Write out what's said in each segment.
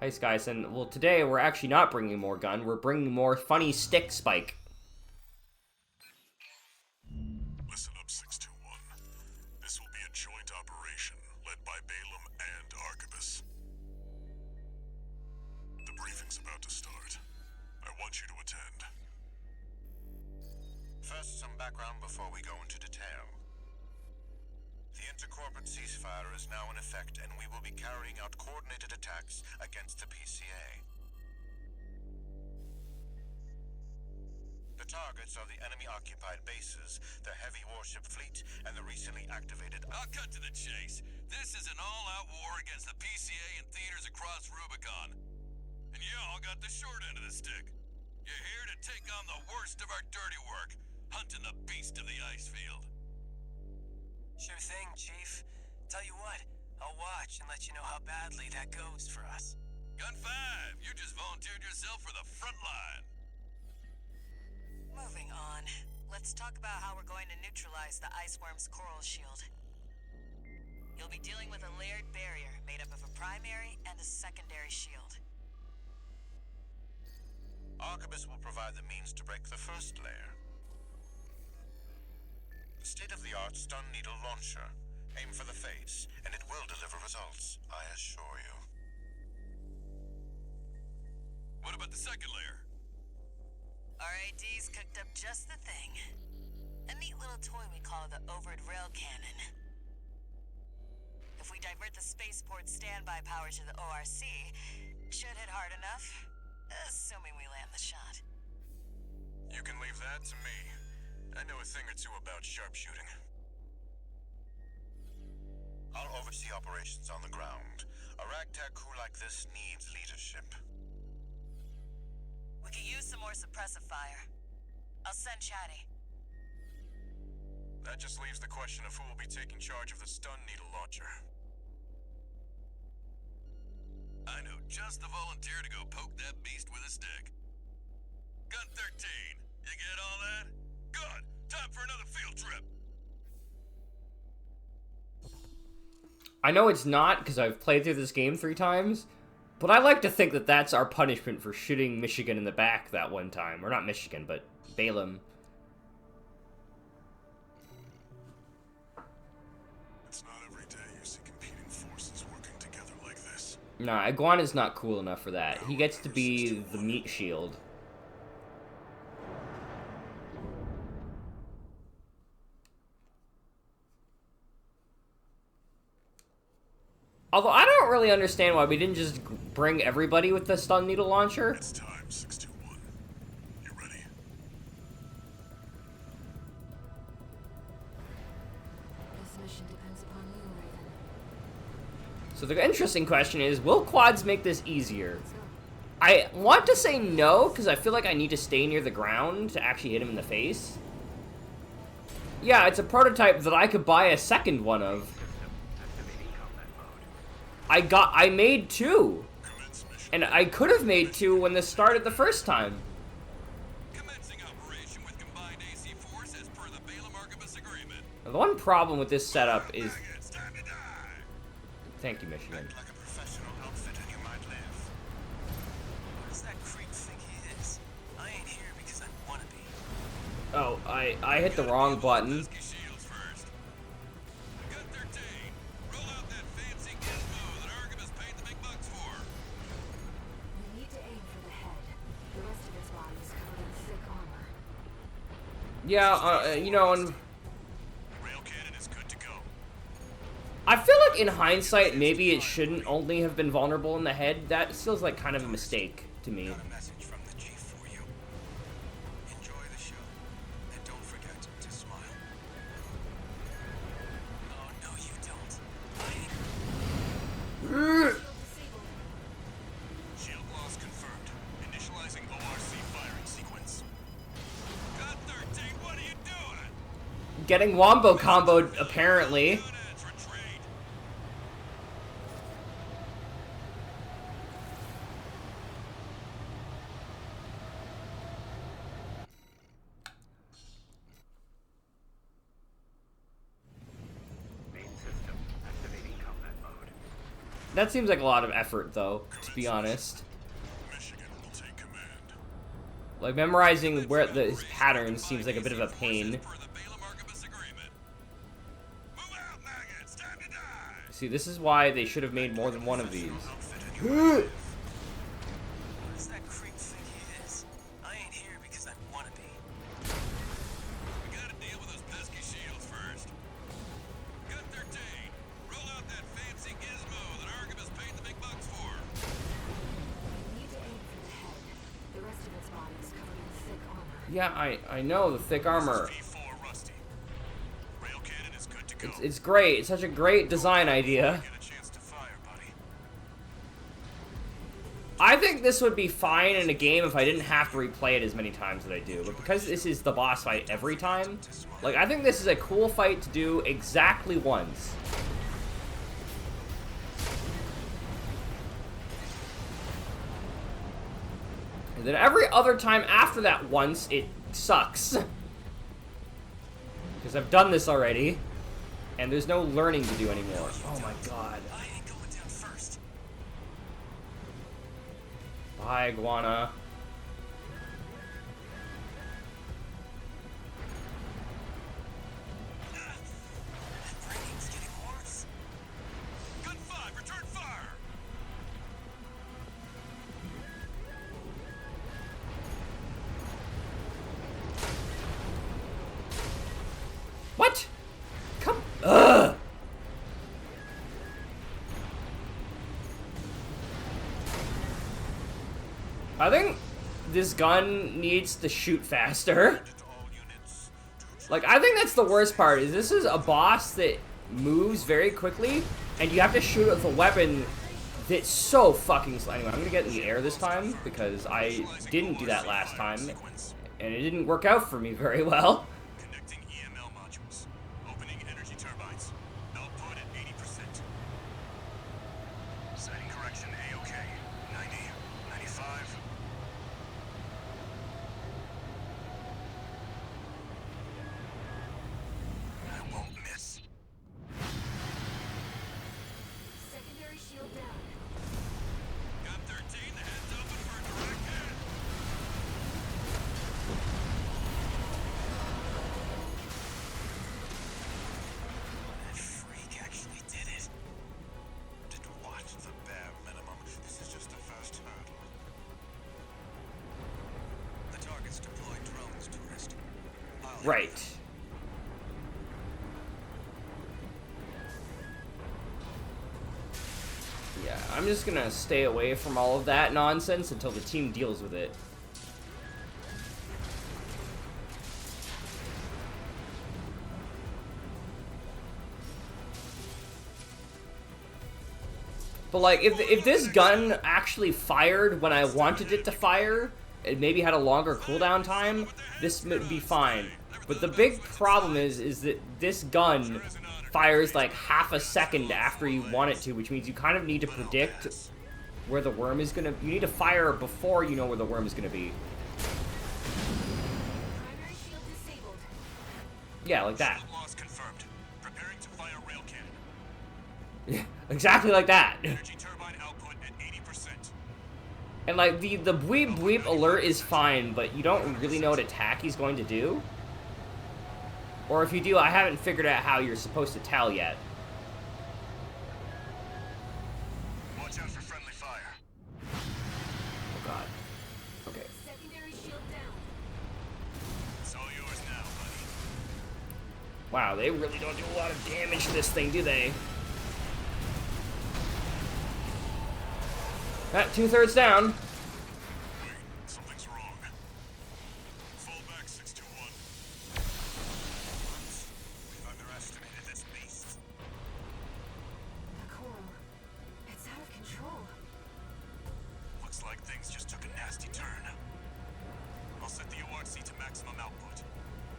Hi, Skies, and well, today we're actually not bringing more gun, we're bringing more funny stick spike. Listen up, 621. This will be a joint operation led by Balaam and Archibus. The briefing's about to start. I want you to attend. First, some background before we go into detail. The intercorporate ceasefire is now in effect, and we will be carrying out coordinated attacks against the PCA. The targets are the enemy-occupied bases, the heavy warship fleet, and the recently activated... I'll cut to the chase. This is an all-out war against the PCA and theaters across Rubicon. And y'all got the short end of the stick. You're here to take on the worst of our dirty work, hunting the beast of the ice field. Sure thing, Chief. Tell you what, I'll watch and let you know how badly that goes for us. Gun 5, you just volunteered yourself for the front line. Moving on. Let's talk about how we're going to neutralize the Iceworm's coral shield. You'll be dealing with a layered barrier made up of a primary and a secondary shield. Archibus will provide the means to break the first layer. The state-of-the-art stun needle launcher. Aim for the face, and it will deliver results, I assure you. What about the second layer? RAD's cooked up just the thing. A neat little toy we call the Overed Rail Cannon. If we divert the spaceport standby power to the ORC, should hit hard enough, assuming we land the shot. You can leave that to me. I know a thing or two about sharpshooting. I'll oversee operations on the ground. A ragtag crew like this needs leadership. We could use some more suppressive fire. I'll send Chatty. That just leaves the question of who will be taking charge of the stun needle launcher. I know just the volunteer to go poke that beast with a stick. Gun 13, you get all that? Good! Time for another field trip! I know it's not, because I've played through this game 3 times, but I like to think that that's our punishment for shooting Michigan in the back that one time. Or not Michigan, but Balaam. It's not every day you see competing forces working together like this. Nah, Iguana's not cool enough for that. He gets to be the meat shield. Although, I don't really understand why we didn't just bring everybody with the stun needle launcher. It's time, 621. You ready? This mission depends upon you, Raven. So the interesting question is, will quads make this easier? I want to say no, because I feel like I need to stay near the ground to actually hit him in the face. Yeah, it's a prototype that I could buy a second one of. I made 2. And I could have made 2 when this started the first time. Commencing operation with combined AC force as per the Balaam Archibus agreement. Now, the one problem with this setup is... It's time to die! Thank you, Michigan. Like a professional outfit, and you might live. What does that creep think he is? I ain't here because I wanna be. Oh, I hit the wrong button. Husky shields first. Gun 13, roll out that fancy gizmo that Archibus paid the big bucks for. We need to aim for the head. The rest of his body is covered in thick armor. Yeah, you know, and Rail cannon is good to go. I feel like in hindsight, maybe it shouldn't only have been vulnerable in the head. That feels like kind of a mistake to me. Got a message from the Chief for you. Enjoy the show, and don't forget to smile. Oh, no, you don't. Shield loss confirmed. Initializing ORC firing sequence. Gun 13, what are you doing? Getting wombo comboed, apparently. Units retreat. Main system activating combat mode. That seems like a lot of effort, though, to be honest. Michigan will take command. Like, memorizing where his patterns seems like a bit of a pain. Per the Balaam Archibus agreement. Move out, maggots! Time to die! See, this is why they should have made more than one of these. What does that creep think he is? I ain't here because I wanna be. We gotta deal with those pesky shields first. Gun 13, roll out that fancy gizmo that Archibus paid the big bucks for. You need to aim for the head. The rest of its body is covered in thick armor. Yeah, I know, the thick armor. V4 Rusty. Rail cannon is good to go. It's great. It's such a great design idea. Get a chance to fire, buddy. I think this would be fine in a game if I didn't have to replay it as many times as I do. But because this is the boss fight every time, like, I think this is a cool fight to do exactly once. And then every other time after that once, it sucks. Because I've done this already, and there's no learning to do anymore. Oh my god. I ain't going down first. Bye, iguana. That rating's getting worse. Gun 5, return fire! What? Come. Ugh. I think this gun needs to shoot faster. All units. Like, I think that's the worst part, is this is a boss that moves very quickly, and you have to shoot with a weapon that's so fucking slow. Anyway, I'm gonna get in the air this time, because I didn't do that last time, and it didn't work out for me very well. Connecting EML modules. Opening energy turbines. Output at 80%. Setting correction A-OK. 90, 95. I won't miss. Secondary shield down. Gun 13, the head's open for a direct hit. That freak actually did it. Did what? The bare minimum. This is just the first hurdle. The target's deployed drones, tourist. Right. Yeah, I'm just gonna stay away from all of that nonsense until the team deals with it. But like, if this gun actually fired when I wanted it to fire, it maybe had a longer cooldown time, this would be fine. But the big problem is that this gun fires like half a second after you want it to, which means you kind of need to predict where the worm is gonna. You need to fire before you know where the worm is gonna be. Primary shield disabled. Yeah, like that. Shield loss confirmed. Preparing to fire rail cannon. Exactly like that. Energy turbine output at 80%. And like the bleep bleep alert is fine, but you don't really know what attack he's going to do. Or if you do, I haven't figured out how you're supposed to tell yet. Watch out for friendly fire. Oh god. Okay. Secondary shield down. It's all yours now, buddy. Wow, they really don't do a lot of damage to this thing, do they? That 2/3 down. Wait, something's wrong. Fall back, 621. We've underestimated this beast. The coral. It's out of control. Looks like things just took a nasty turn. I'll set the ORC to maximum output.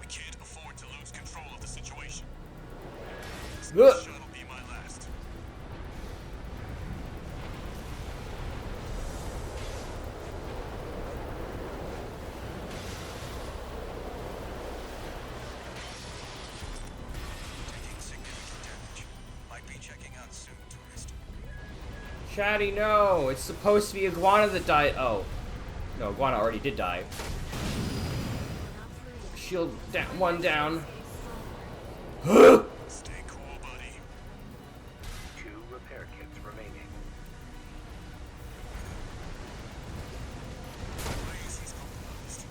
We can't afford to lose control of the situation. This shot will be my last. Taking significant damage. Might be checking out soon, tourist. Chatty, no! It's supposed to be Iguana that died. Oh. No, Iguana already did die. Shield down, one down. Stay cool, buddy. 2 repair kits remaining. Crazy's compromised.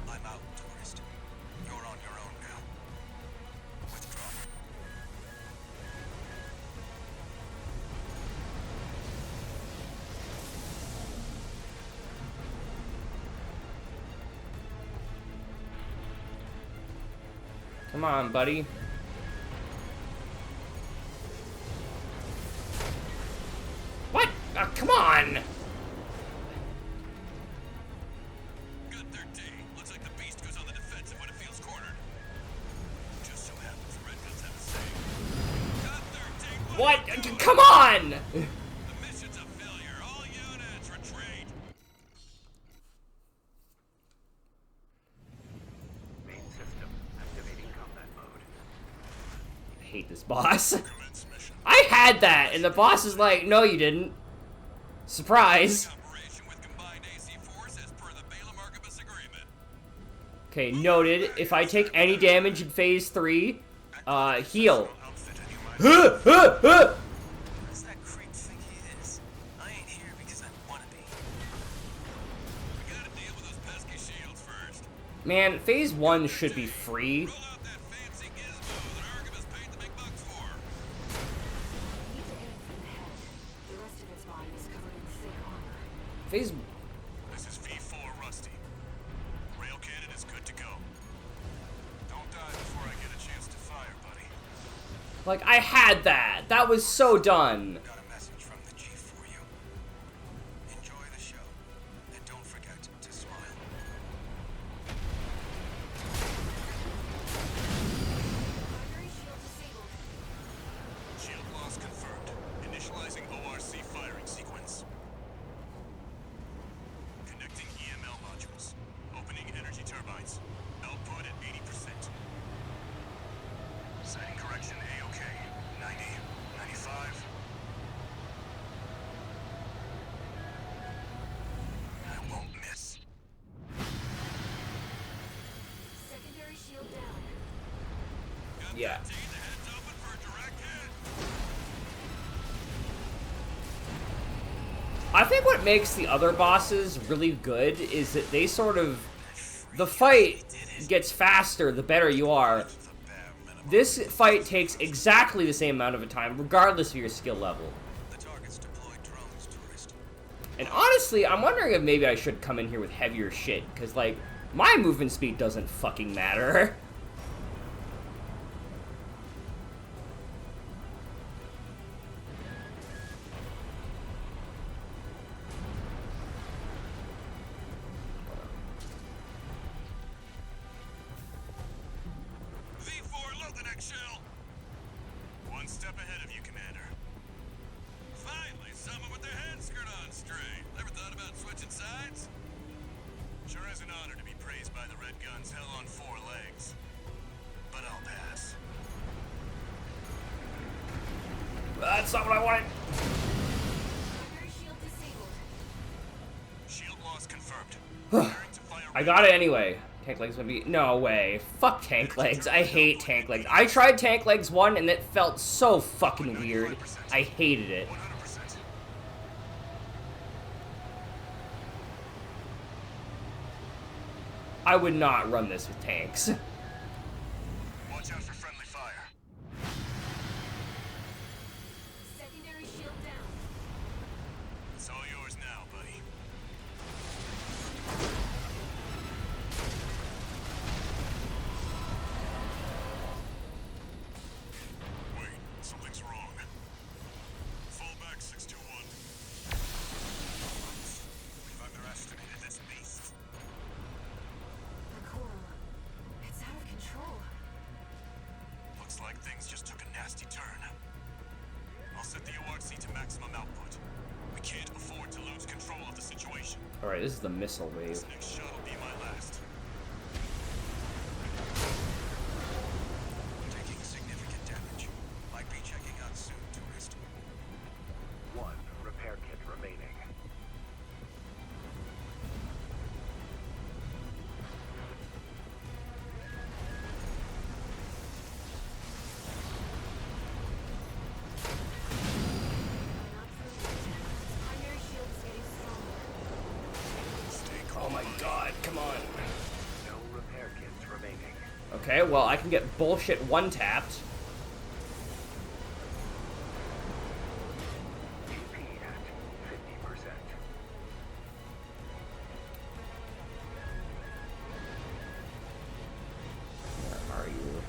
I'm out, tourist. You're on your own now. Withdraw. Come on, buddy. What? Come on! Good 13. Looks like the beast goes on the defensive when it feels cornered. Just so happens the Red Guns have a saying. Got 13. What? Come on! The mission's a failure. All units retreat. Main system activating combat mode. I hate this boss. Commence mission. I had that, and the boss is like, no, you didn't. Surprise. Operation with combined AC force as per the Balaam Archibus agreement. Okay, noted. If I take any damage in phase 3, heal. Outfit and you might Who's that creep think he is? I ain't here because I wanna be. We gotta deal with those pesky shields first. Man, phase 1 should be free. Roll out that fancy gizmo that Archibus paid the big bucks for. We need to aim for the head. The rest of its body is covered in thick armor. Phase... This is V4 Rusty. Rail cannon is good to go. Don't die before I get a chance to fire, buddy. Like, I had that. That was so done. Got a message from the chief for you. Enjoy the show, and don't forget to smile. Primary shield disabled. Shield loss confirmed. Initializing ORC firing sequence. Connecting EML modules. Opening energy turbines. Output at 80%. Setting correction A-OK. 90, 95. I won't miss. Secondary shield down. Got Yeah. 13. The head's open for a direct hit. I think what makes the other bosses really good is that they sort of... The fight gets faster the better you are. This fight takes exactly the same amount of time, regardless of your skill level. The target's deployed drones, tourist. And honestly, I'm wondering if maybe I should come in here with heavier shit, because, like, my movement speed doesn't fucking matter. V4, load the next shell. One step ahead of you, Commander. Finally, someone with their head screwed on straight. Ever thought about switching sides? Sure is an honor to be praised by the Red Guns hell on 4 legs. But I'll pass. That's not what I wanted. Primary shield disabled. Shield loss confirmed. Preparing to fire I got it anyway. Tank legs would be... No way. Fuck tank legs. I hate tank legs. I tried tank legs 1 and it felt so fucking weird. I hated it. 100%. I would not run this with tanks. Watch out for friendly fire. Secondary shield down. It's all yours now, buddy. Wait, something's wrong. Fall back, 621. We've underestimated this beast. The coral. It's out of control. Looks like things just took a nasty turn. I'll set the ORC to maximum output. We can't afford to lose control of the situation. Alright, this is the missile wave. This next shot will be my last. Taking significant damage. Might be checking out soon, tourist. Come on. No repair kits remaining. Okay, well, I can get bullshit one-tapped. TP at 50%. Where are you?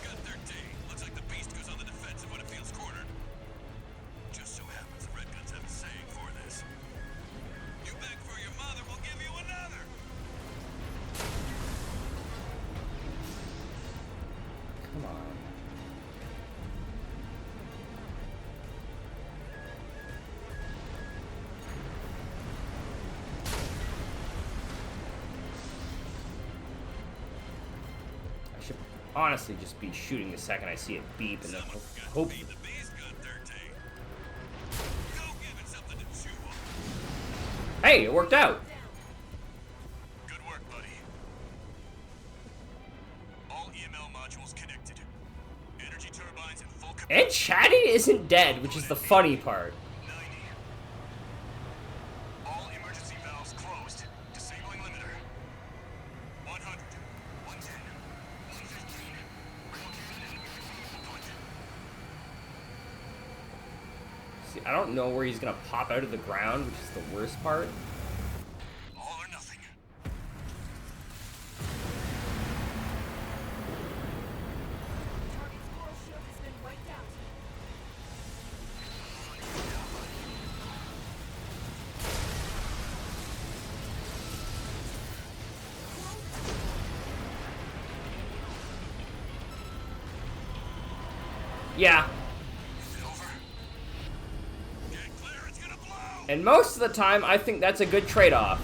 Got 13. Looks like the beast goes on the defensive when it feels cornered. Just so happens the Redguns have a saying for this. You beg for your mother, we'll give you another. Come on. I should honestly just be shooting the second I see it beep and then Someone forgot hope. to feed the beast gun 13. Go give it something to chew on. Hey, it worked out. Good work, buddy. All EML modules connected. Energy turbines in full capacity. And Chatty isn't dead, which is the funny part. 90. All emergency valves closed. Disabling limiter. 100. 110. 115. See, I don't know where he's gonna pop out of the ground, which is the worst part. All or nothing. Target's coral shield has been wiped out. Yeah, Is it over? Get clear, it's gonna blow. and most of the time, I think that's a good trade-off.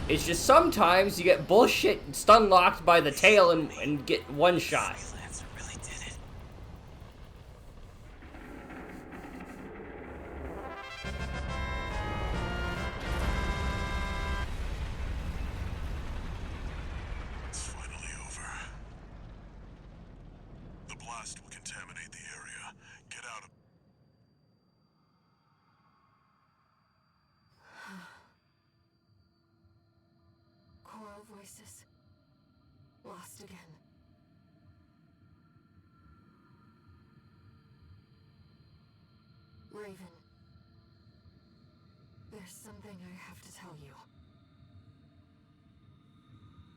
It's just sometimes you get bullshit stun locked by the tail and get one shot. Freelancer really did it. It's finally over. The blast will contaminate the area. Get out of... Coral voices. Lost again. Raven. There's something I have to tell you.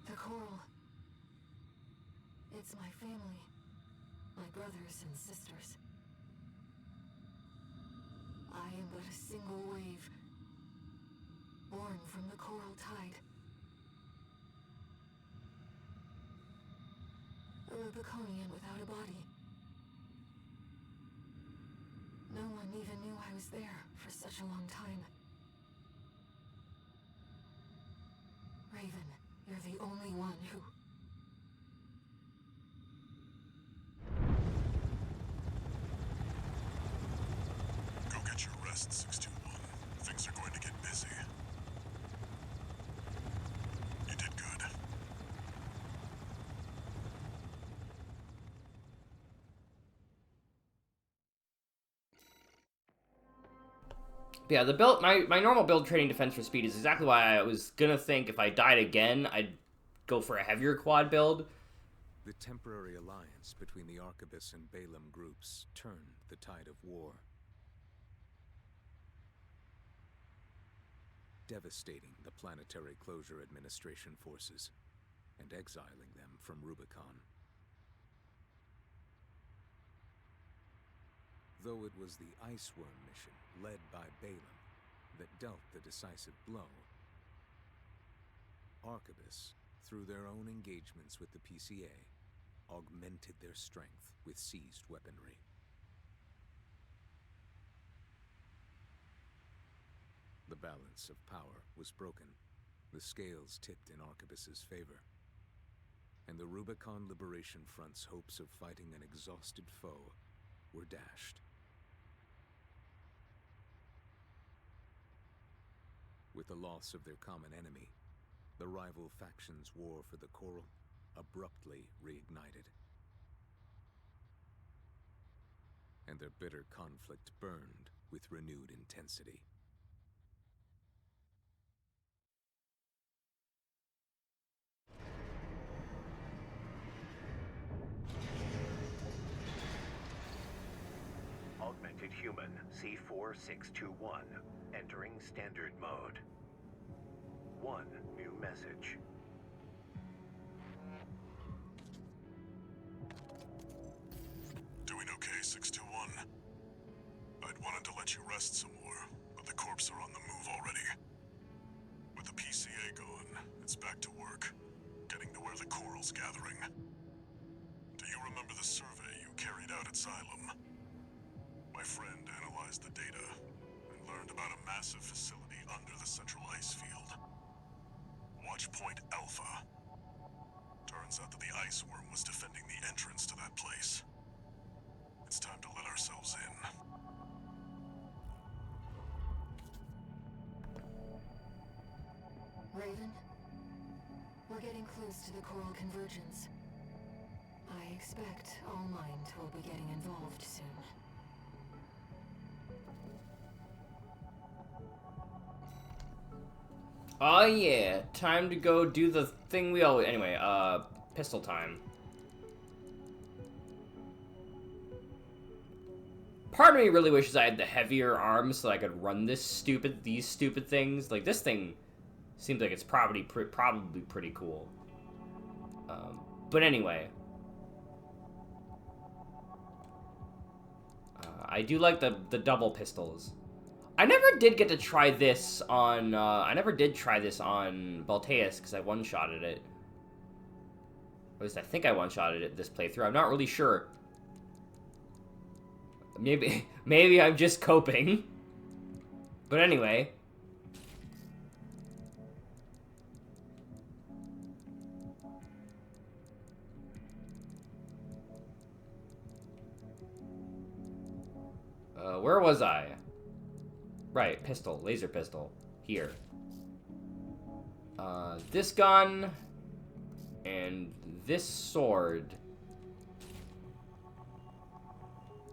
The coral. It's my family. My brothers and sisters. I am but a single wave. Born from the coral tide. A Rubiconian without a body. No one even knew I was there for such a long time. Raven, you're the only one who... Go get your rest, 621. Things are going to get busy. You did good. Yeah, the build, my normal build trading defense for speed is exactly why I was gonna think if I died again, I'd go for a heavier quad build. The temporary alliance between the Arquebus and Balaam groups turned the tide of war, devastating the Planetary Closure Administration forces and exiling them from Rubicon. Though it was the Iceworm mission led by Balaam that dealt the decisive blow, Arquebus, through their own engagements with the PCA, augmented their strength with seized weaponry. The balance of power was broken, the scales tipped in Arquebus's favor, and the Rubicon Liberation Front's hopes of fighting an exhausted foe were dashed. With the loss of their common enemy, the rival factions' war for the Coral abruptly reignited. And their bitter conflict burned with renewed intensity. Human C4621, entering standard mode. 1 new message. Doing okay, 621? I'd wanted to let you rest some more, but the corps are on the move already. With the PCA gone, it's back to work, getting to where the coral's gathering. Do you remember the survey you carried out at Xylem? My friend analyzed the data and learned about a massive facility under the central ice field. Watch Point Alpha. Turns out that the ice worm was defending the entrance to that place. It's time to let ourselves in. Raven, we're getting close to the coral convergence. I expect All Mind will be getting involved soon. Oh yeah, time to go do the thing we always... Anyway, pistol time. Part of me really wishes I had the heavier arms so I could run these stupid things. Like, this thing seems like it's probably pretty cool. But anyway. I do like the double pistols. I never did get to try this on, I never did try this on Balteus, because I one-shotted it. At least I think I one-shotted it this playthrough. I'm not really sure. Maybe I'm just coping. But anyway. Where was I? Right, pistol, laser pistol. Here. This gun and this sword